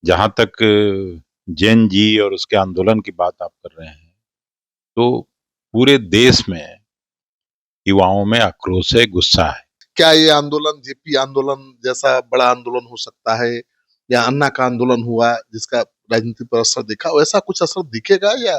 जहां तक जेन जी और उसके आंदोलन की बात आप कर रहे हैं, तो पूरे देश में युवाओं में आक्रोश है, गुस्सा है। क्या ये आंदोलन जेपी आंदोलन जैसा बड़ा आंदोलन हो सकता है, या अन्ना का आंदोलन हुआ जिसका राजनीति पर असर दिखा, वैसा कुछ असर दिखेगा? या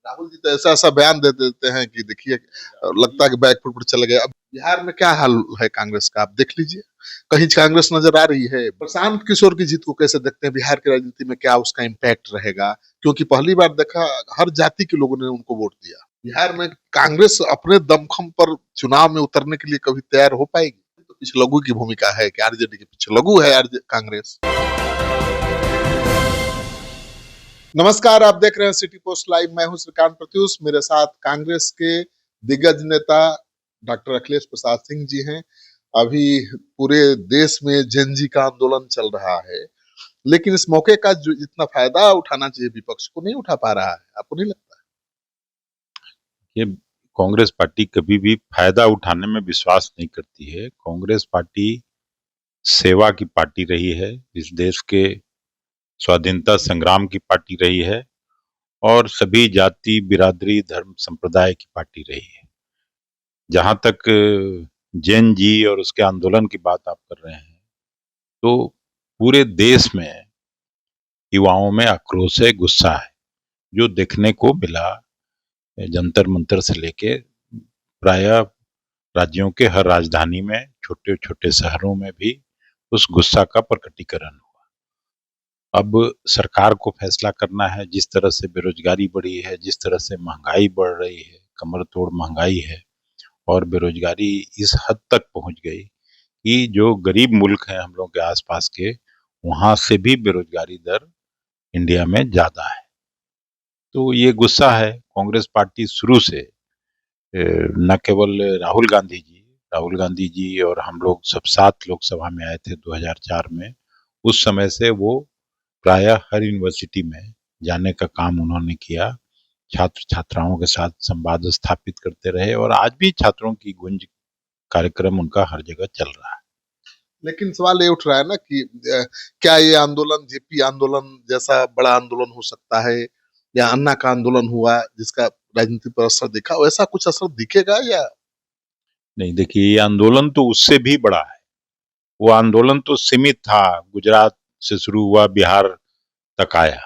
राहुल जी तो ऐसा ऐसा बयान दे देते हैं कि देखिए लगता है कि बैकफुट पर चले गए। अब बिहार में क्या हाल है कांग्रेस का, आप देख लीजिए, कहीं कांग्रेस नजर आ रही है? प्रशांत किशोर की जीत को कैसे देखते हैं? बिहार की राजनीति में क्या उसका इम्पैक्ट रहेगा? क्योंकि पहली बार देखा, हर जाति के लोगों ने उनको वोट दिया। बिहार में कांग्रेस अपने दमखम पर चुनाव में उतरने के लिए कभी तैयार हो पाएगी? तो पीछे लघु की भूमिका है कि आरजेडी के पीछे लघु है कांग्रेस। नमस्कार, आप देख रहे हैं सिटी पोस्ट लाइव। मैं हूं श्रीकांत प्रत्युष। मेरे साथ कांग्रेस के दिग्गज नेता डॉक्टर अखिलेश प्रसाद सिंह जी हैं। अभी पूरे देश में जेन का आंदोलन चल रहा है, लेकिन इस मौके का जो जितना फायदा उठाना चाहिए विपक्ष को नहीं उठा पा रहा है, आपको नहीं लगता? ये कांग्रेस पार्टी कभी भी फायदा उठाने में विश्वास नहीं करती है। कांग्रेस पार्टी सेवा की पार्टी रही है, इस देश के स्वाधीनता संग्राम की पार्टी रही है और सभी जाति, बिरादरी, धर्म, संप्रदाय की पार्टी रही है। जहां तक जेन जी और उसके आंदोलन की बात आप कर रहे हैं, तो पूरे देश में युवाओं में आक्रोश है, गुस्सा है, जो देखने को मिला जंतर मंतर से लेके प्राय राज्यों के हर राजधानी में, छोटे छोटे शहरों में भी उस गुस्सा का प्रकटीकरण हुआ। अब सरकार को फैसला करना है। जिस तरह से बेरोजगारी बढ़ी है, जिस तरह से महंगाई बढ़ रही है, कमर तोड़ महंगाई है और बेरोजगारी इस हद तक पहुंच गई कि जो गरीब मुल्क हैं हम लोग के आसपास के, वहां से भी बेरोजगारी दर इंडिया में ज्यादा है। तो ये गुस्सा है। कांग्रेस पार्टी शुरू से न केवल राहुल गांधी जी और हम लोग सब साथ लोकसभा में आए थे 2004 में, उस समय से वो प्रायः हर यूनिवर्सिटी में जाने का काम उन्होंने किया, छात्र छात्राओं के साथ संवाद स्थापित करते रहे और आज भी छात्रों की गुंज कार्यक्रम उनका हर जगह चल रहा है। लेकिन सवाल ये उठ रहा है ना कि क्या ये आंदोलन जेपी आंदोलन जैसा बड़ा आंदोलन हो सकता है, या अन्ना का आंदोलन हुआ जिसका राजनीति पर असर दिखा, वैसा कुछ असर दिखेगा? या नहीं, देखिए, ये आंदोलन तो उससे भी बड़ा है। वो आंदोलन तो सीमित था, गुजरात से शुरू हुआ, बिहार तक आया,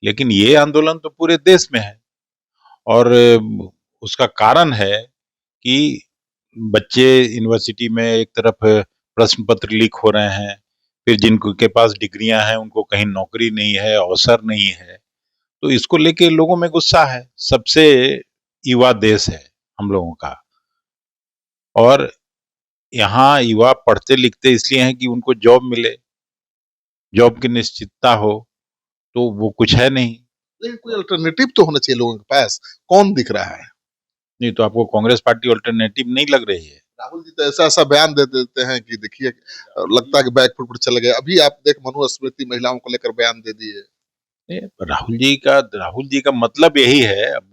लेकिन ये आंदोलन तो पूरे देश में है। और उसका कारण है कि बच्चे यूनिवर्सिटी में एक तरफ प्रश्न पत्र लीक हो रहे हैं, फिर जिनको के पास डिग्रियां हैं उनको कहीं नौकरी नहीं है, अवसर नहीं है, तो इसको लेके लोगों में गुस्सा है। सबसे युवा देश है हम लोगों का, और यहाँ युवा पढ़ते लिखते इसलिए हैं कि उनको जॉब मिले, जॉब की निश्चितता हो, तो वो कुछ है नहीं। लेकिन कोई अल्टरनेटिव तो होना चाहिए लोगों के पास, कौन दिख रहा है? नहीं तो आपको कांग्रेस पार्टी अल्टरनेटिव नहीं लग रही है? राहुल जी तो ऐसा ऐसा बयान दे देते हैं कि देखिए लगता है कि बैकफुट पर चले गए। अभी आप देख, मनुस्मृति महिलाओं को लेकर बयान दे दिए। राहुल जी का मतलब यही है। अब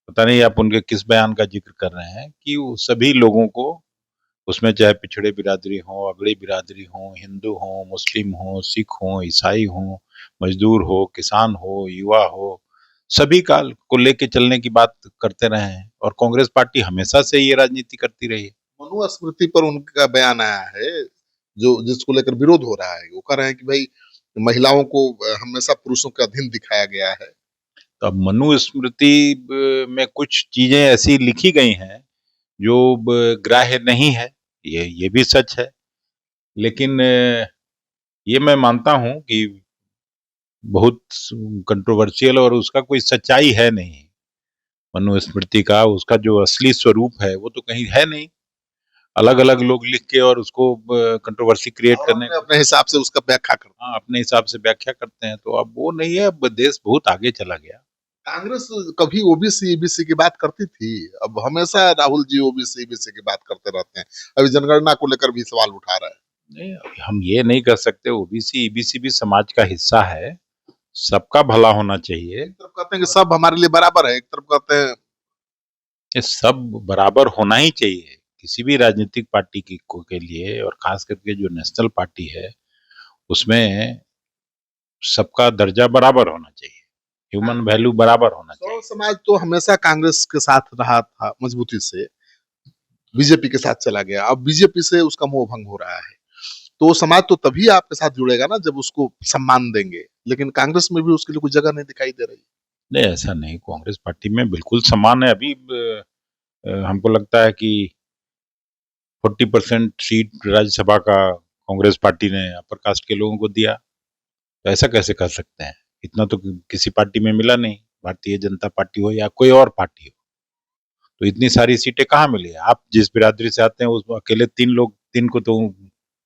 पता नहीं आप उनके किस बयान का जिक्र कर रहे हैं कि वो सभी लोगों को, उसमें चाहे पिछड़े बिरादरी हो, अगड़ी बिरादरी हो, हिंदू हो, मुस्लिम हो, सिख हो, ईसाई हो, मजदूर हो, किसान हो, युवा हो, सभी का को लेके चलने की बात करते रहे हैं और कांग्रेस पार्टी हमेशा से ये राजनीति करती रही है। मनुस्मृति पर उनका बयान आया है जो जिसको लेकर विरोध हो रहा है। वो कह रहे हैं कि भाई महिलाओं को हमेशा पुरुषों के अधीन दिखाया गया है। तो अब मनुस्मृति में कुछ चीजें ऐसी लिखी गई हैं जो ग्राह्य नहीं है, ये भी सच है। लेकिन ये मैं मानता हूं कि बहुत कंट्रोवर्शियल और उसका कोई सच्चाई है नहीं। मनुस्मृति का उसका जो असली स्वरूप है वो तो कहीं है नहीं। अलग अलग लोग लिख के और उसको कंट्रोवर्सी क्रिएट और करने, अपने अपने हिसाब से उसका व्याख्या कर। हाँ, अपने हिसाब से व्याख्या करते हैं। तो अब वो नहीं है, अब देश बहुत आगे चला गया। कांग्रेस कभी ओबीसी ईबीसी की बात करती थी, अब हमेशा राहुल जी ओबीसी ईबीसी की बात करते रहते हैं। अभी जनगणना को लेकर भी सवाल उठा रहे हैं। नहीं, हम ये नहीं कर सकते। ओबीसी ईबीसी भी समाज का हिस्सा है, सबका भला होना चाहिए। एक तरफ कहते हैं कि सब हमारे लिए बराबर है, एक तरफ कहते हैं ये सब बराबर होना ही चाहिए किसी भी राजनीतिक पार्टी के लिए, और खास करके जो नेशनल पार्टी है उसमें सबका दर्जा बराबर होना चाहिए, ह्यूमन वैल्यू बराबर होना सौ चाहिए। समाज तो हमेशा कांग्रेस के साथ रहा था मजबूती से, बीजेपी के साथ चला गया, अब बीजेपी से उसका मोह भंग हो रहा है। तो वो समाज तो तभी आपके साथ जुड़ेगा ना जब उसको सम्मान देंगे, लेकिन कांग्रेस में भी उसके लिए कोई जगह नहीं दिखाई दे रही। नहीं, ऐसा नहीं, कांग्रेस पार्टी में बिल्कुल समान है। अभी हमको लगता है कि 40% सीट राज्यसभा का कांग्रेस पार्टी ने अपर कास्ट के लोगों को दिया। तो ऐसा कैसे कर सकते हैं? इतना तो किसी पार्टी में मिला नहीं, भारतीय जनता पार्टी हो या कोई और पार्टी हो। तो इतनी सारी सीटें कहाँ मिली है? आप जिस बिरादरी से आते हैं उस अकेले 3 को तो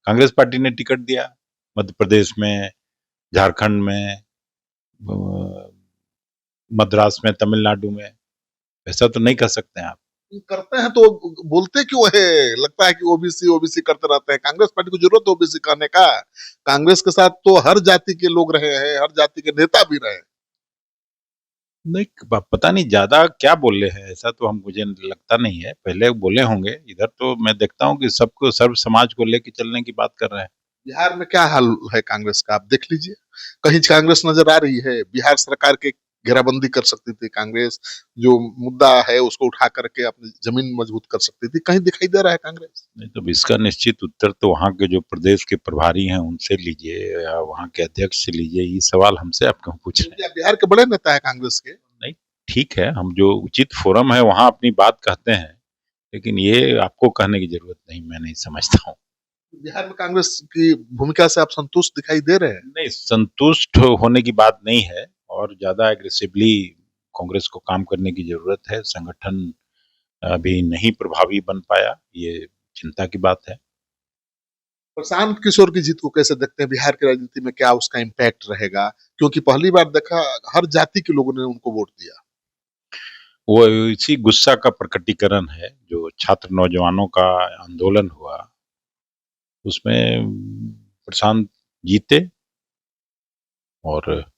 कांग्रेस पार्टी ने टिकट दिया, मध्य प्रदेश में, झारखंड में, मद्रास में, तमिलनाडु में। ऐसा तो नहीं कर सकते हैं आप। करते हैं तो बोलते क्यों है? लगता है कि ओबीसी ओबीसी करते रहते हैं। कांग्रेस पार्टी को जरूरत है ओबीसी करने का? कांग्रेस के साथ तो हर जाति के लोग रहे हैं, हर जाति के नेता भी रहे। नहीं, पता नहीं ज्यादा क्या बोले हैं, ऐसा तो हम मुझे लगता नहीं है। पहले बोले होंगे, इधर तो मैं देखता हूँ कि सबको, सर्व समाज को लेके चलने की बात कर रहे हैं। बिहार में क्या हाल है कांग्रेस का, आप देख लीजिए। कहीं कांग्रेस नजर आ रही है? बिहार सरकार के घेराबंदी कर सकती थी कांग्रेस, जो मुद्दा है उसको उठा करके अपनी जमीन मजबूत कर सकती थी, कहीं दिखाई दे रहा है कांग्रेस? नहीं तो इसका निश्चित उत्तर तो वहाँ के जो प्रदेश के प्रभारी हैं उनसे लीजिए, या वहाँ के अध्यक्ष से लीजिए। ये सवाल हमसे आप क्यों पूछ रहे हैं? क्या बिहार के बड़े नेता है कांग्रेस के? नहीं, ठीक है, हम जो उचित फोरम है वहाँ अपनी बात कहते हैं, लेकिन ये आपको कहने की जरूरत नहीं, मैं नहीं समझता हूँ। बिहार में कांग्रेस की भूमिका से आप संतुष्ट दिखाई दे रहे हैं? नहीं, संतुष्ट होने की बात नहीं है, और ज्यादा एग्रेसिवली कांग्रेस को काम करने की जरूरत है। संगठन अभी नहीं प्रभावी बन पाया, ये चिंता की बात है। प्रशांत किशोर की जीत को कैसे देखते हैं? बिहार की राजनीति में क्या उसका इम्पैक्ट रहेगा? क्योंकि पहली बार देखा, हर जाति के लोगों ने उनको वोट दिया। वो इसी गुस्सा का प्रकटीकरण है, जो छात्र नौजवानों का आंदोलन हुआ, उसमें प्रशांत जीते, और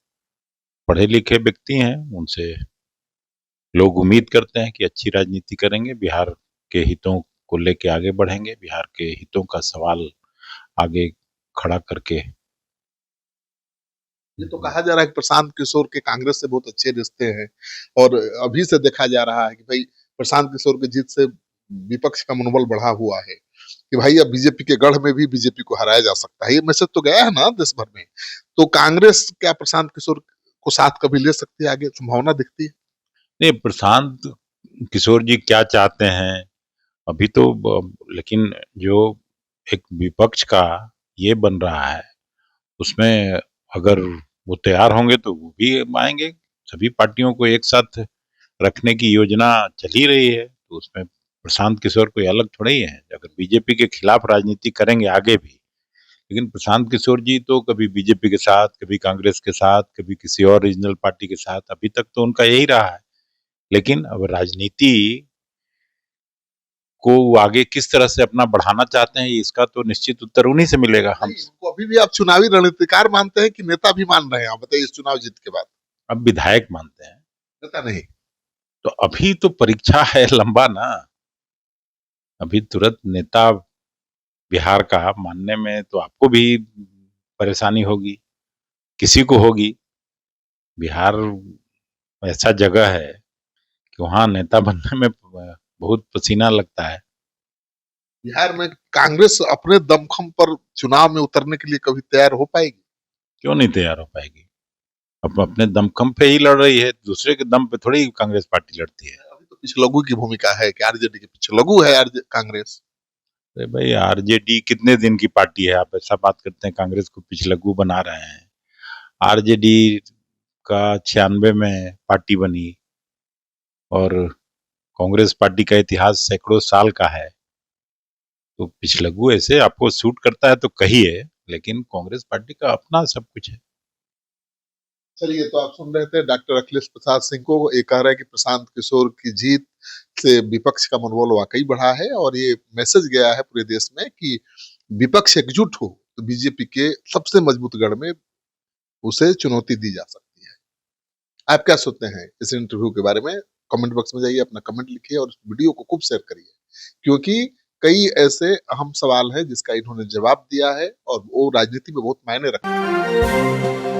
पढ़े लिखे व्यक्ति हैं, उनसे लोग उम्मीद करते हैं कि अच्छी राजनीति करेंगे, बिहार के हितों को लेके आगे बढ़ेंगे, बिहार के हितों का सवाल आगे खड़ा करके। ये तो कहा जा रहा है कि प्रशांत किशोर के कांग्रेस से बहुत अच्छे रिश्ते हैं, और अभी से देखा जा रहा है कि भाई प्रशांत किशोर की जीत से विपक्ष का मनोबल बढ़ा हुआ है कि भाई अब बीजेपी के गढ़ में भी बीजेपी को हराया जा सकता है। ये मैसेज तो गया है ना देश भर में। तो कांग्रेस क्या प्रशांत किशोर को साथ कभी ले सकती है? आगे संभावना दिखती है? नहीं, प्रशांत किशोर जी क्या चाहते हैं अभी तो, लेकिन जो एक विपक्ष का ये बन रहा है, उसमें अगर वो तैयार होंगे तो वो भी आएंगे। सभी पार्टियों को एक साथ रखने की योजना चल ही रही है, तो उसमें प्रशांत किशोर कोई अलग थोड़ा ही है। अगर बीजेपी के खिलाफ राजनीति करेंगे आगे भी, लेकिन प्रशांत किशोर जी तो कभी बीजेपी के साथ, कभी कांग्रेस के साथ, कभी किसी और रीजनल पार्टी के साथ, अभी तक तो उनका यही रहा है। लेकिन अब राजनीति को वो आगे किस तरह से अपना बढ़ाना चाहते हैं, इसका तो निश्चित उत्तर उन्हीं से मिलेगा। हम उनको अभी भी आप चुनावी रणनीतिकार मानते हैं कि नेता भी मान रहे हैं? आप बताइए, इस चुनाव जीत के बाद अब विधायक मानते हैं। नेता नहीं? तो अभी तो परीक्षा है लंबा ना, अभी तुरंत नेता बिहार का मानने में तो आपको भी परेशानी होगी, किसी को होगी। बिहार ऐसा जगह है कि वहाँ नेता बनने में बहुत पसीना लगता है। बिहार में कांग्रेस अपने दमखम पर चुनाव में उतरने के लिए कभी तैयार हो पाएगी? क्यों नहीं तैयार हो पाएगी? अब अपने दमखम पे ही लड़ रही है, दूसरे के दम पे थोड़ी कांग्रेस पार्टी लड़ती है। अभी तो पिछलग्गू की भूमिका है कि आरजेडी के पीछे लघु है कांग्रेस। अरे भाई, आरजेडी कितने दिन की पार्टी है? आप ऐसा बात करते हैं, कांग्रेस को पिछलग्गू बना रहे हैं। आरजेडी का 96 में पार्टी बनी, और कांग्रेस पार्टी का इतिहास सैकड़ों साल का है। तो पिछलग्गू ऐसे आपको सूट करता है तो कहिए, लेकिन कांग्रेस पार्टी का अपना सब कुछ है। चलिए, तो आप सुन रहे थे डॉक्टर अखिलेश प्रसाद सिंह को, ये कह रहे हैं कि प्रशांत किशोर की जीत से विपक्ष का मनोबल वाकई बढ़ा है, और ये मैसेज गया है पूरे देश में कि विपक्ष एकजुट हो तो बीजेपी के सबसे मजबूत गढ़ में उसे चुनौती दी जा सकती है। आप क्या सोचते हैं इस इंटरव्यू के बारे में? कमेंट बॉक्स में जाइए, अपना कमेंट लिखिए और इस वीडियो को खूब शेयर करिए, क्योंकि कई ऐसे अहम सवाल हैं जिसका इन्होंने जवाब दिया है और वो राजनीति में बहुत मायने रखते हैं।